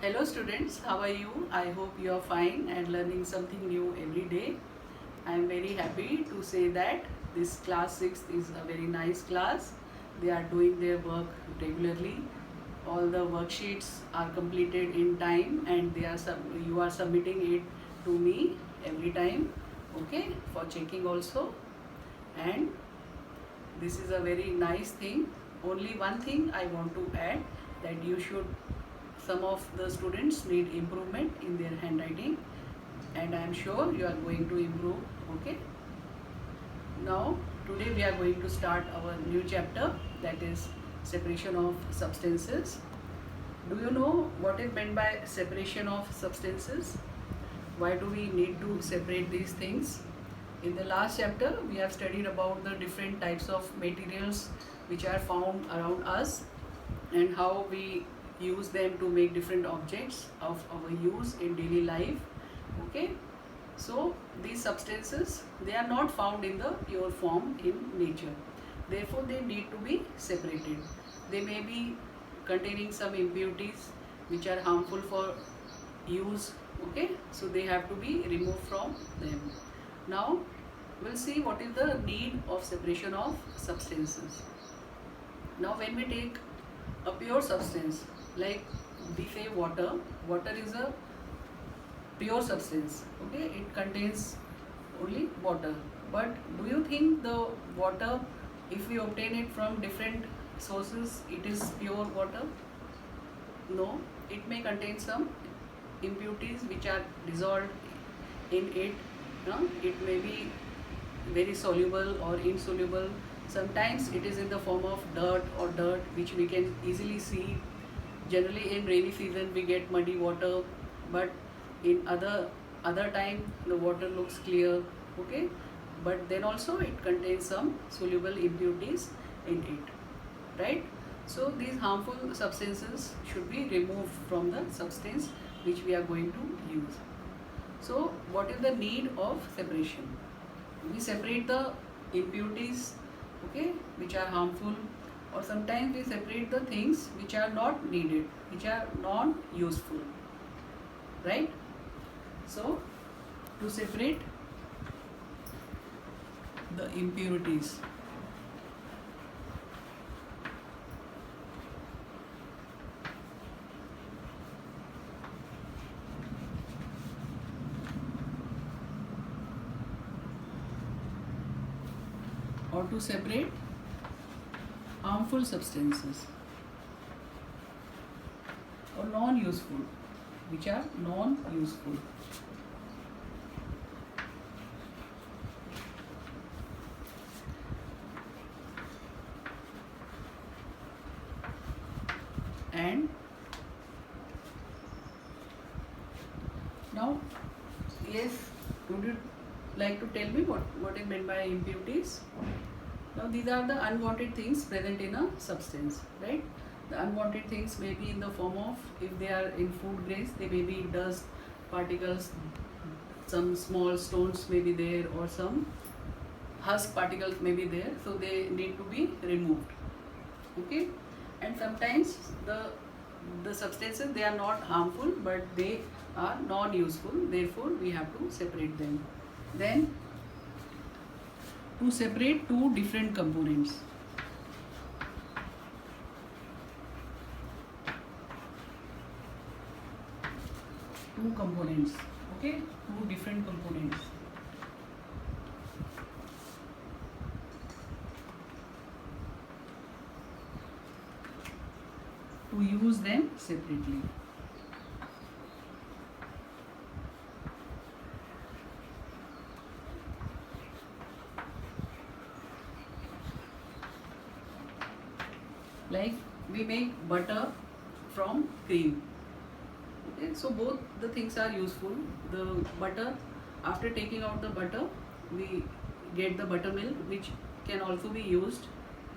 Hello students, how are you? I hope you are fine and learning something new every day. I am very happy to say that this class 6 is a very nice class. They are doing their work regularly. All the worksheets are completed in time and you are submitting it to me every time, okay, for checking also. And this is a very nice thing. Only one thing I want to add, that you should, some of the students need improvement in their handwriting, and I am sure you are going to improve. Okay, now today we are going to start our new chapter, that is separation of substances. Do you know what is meant by separation of substances? Why do we need to separate these things? In the last chapter, we have studied about the different types of materials which are found around us and how we use them to make different objects of our use in daily life. Okay, so these substances, they are not found in the pure form in nature. Therefore, they need to be separated. They may be containing some impurities which are harmful for use. Okay, so they have to be removed from them. Now we'll see what is the need of separation of substances. Now when we take a pure substance, like we say water is a pure substance. Okay, it contains only water. But do you think the water, if we obtain it from different sources, it is pure water? No, it may contain some impurities which are dissolved in it. It may be very soluble or insoluble. Sometimes it is in the form of dirt which we can easily see. Generally in rainy season we get muddy water, but in other time the water looks clear. Okay, but then also it contains some soluble impurities in it, right? So these harmful substances should be removed from the substance which we are going to use. So what is the need of separation? We separate the impurities, okay, which are harmful, or sometimes we separate the things which are not needed, which are non-useful, right? So to separate the impurities, or to separate harmful substances or non-useful, which are non-useful. And now, yes, would you like to tell me what is meant by impurities? Now these are the unwanted things present in a substance, right? The unwanted things may be in the form of, if they are in food grains, they may be dust particles, some small stones may be there, or some husk particles may be there, so they need to be removed. Okay, and sometimes the substances, they are not harmful but they are non-useful, therefore we have to separate them. Then to separate two different components, okay, two different components. To use them separately. Like we make butter from cream. Okay, so both the things are useful. The butter, after taking out the butter, we get the buttermilk, which can also be used,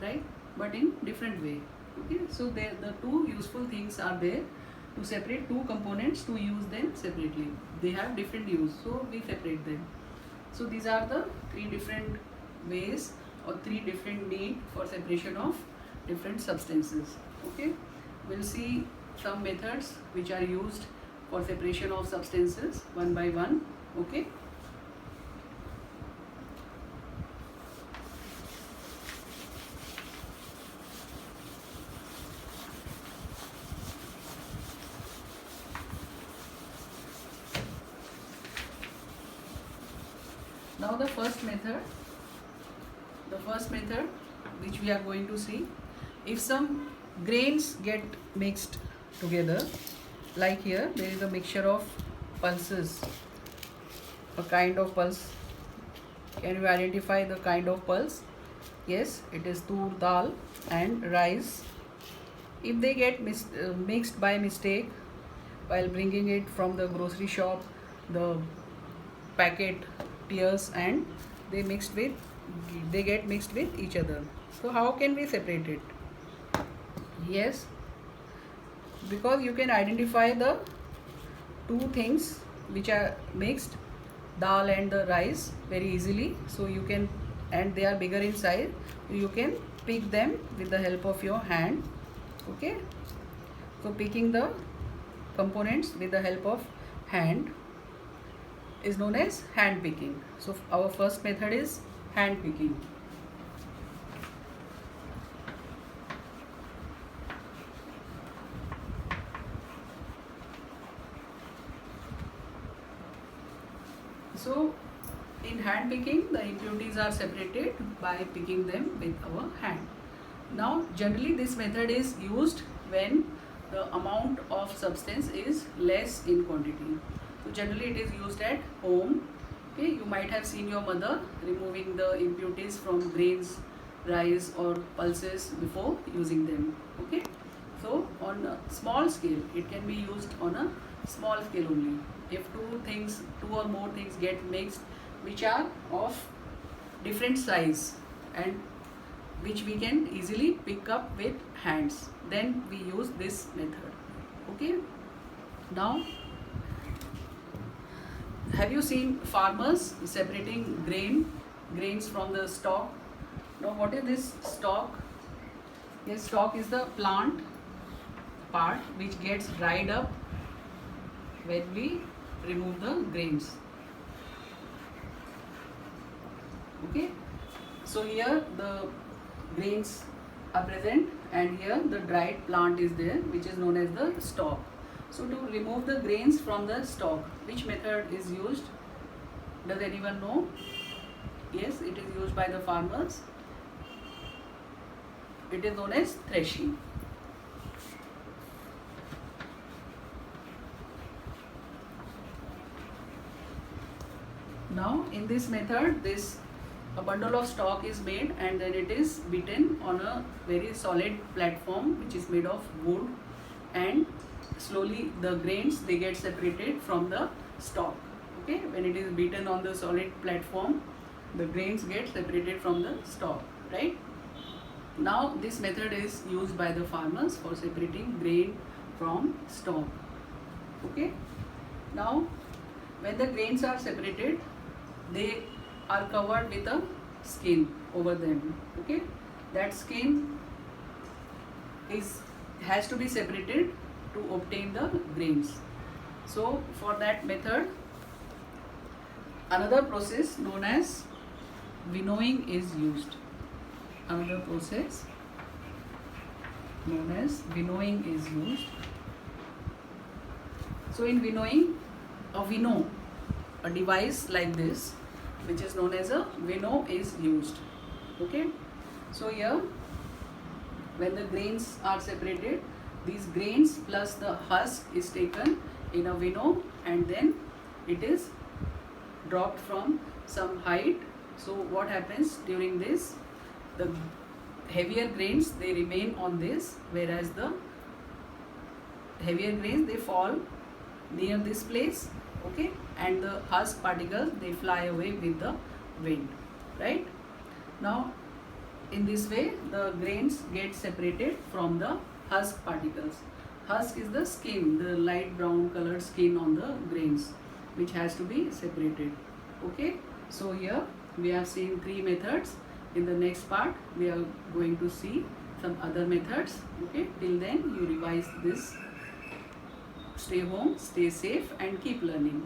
right? But in different way. Okay, so the two useful things are there. To separate two components, to use them separately. They have different use, so we separate them. So these are the three different ways or three different need for separation of different substances. Okay, we'll see some methods which are used for separation of substances one by one. Okay. Now the first method which we are going to see, if some grains get mixed together, like here there is a mixture of pulses, a kind of pulse. Can you identify the kind of pulse? Yes, it is tur dal and rice. If they get mixed by mistake while bringing it from the grocery shop, the packet tears and they get mixed with each other. So how can we separate it? Yes, because you can identify the two things which are mixed, dal and the rice, very easily. So you can, and they are bigger in size, you can pick them with the help of your hand. Okay, so picking the components with the help of hand is known as hand picking. So our first method is hand picking. So in hand picking, the impurities are separated by picking them with our hand. Now generally this method is used when the amount of substance is less in quantity. So generally it is used at home. Okay, you might have seen your mother removing the impurities from grains, rice or pulses before using them. Okay, so on a small scale, it can be used on a small scale only. If two or more things get mixed which are of different size and which we can easily pick up with hands, then we use this method. Okay, now have you seen farmers separating grains from the stalk? Now what is this stalk? Yes, stalk is the plant part which gets dried up when we remove the grains. Okay, so here the grains are present and here the dried plant is there, which is known as the stalk. So to remove the grains from the stalk, which method is used? Does anyone know? Yes, it is used by the farmers. It is known as threshing. Now in this method, a bundle of stalk is made and then it is beaten on a very solid platform which is made of wood, and slowly the grains, they get separated from the stalk. Okay, when it is beaten on the solid platform, the grains get separated from the stalk, right? Now this method is used by the farmers for separating grain from stalk. Okay, now when the grains are separated, they are covered with a skin over them. Okay, that skin has to be separated to obtain the grains. So for that method, another process known as winnowing is used. Another process known as winnowing is used. So in winnowing, a device like this, which is known as a winnow, is used. Okay, so here when the grains are separated, these grains plus the husk is taken in a winnow and then it is dropped from some height. So what happens during this, the heavier grains, they remain on this, whereas the heavier grains, they fall near this place. Okay, and the husk particles, they fly away with the wind, right? Now in this way the grains get separated from the husk particles. Husk is the skin, the light brown colored skin on the grains, which has to be separated. Okay, so here we have seen 3 methods. In the next part we are going to see some other methods. Okay, till then you revise this stay home, stay safe, and keep learning.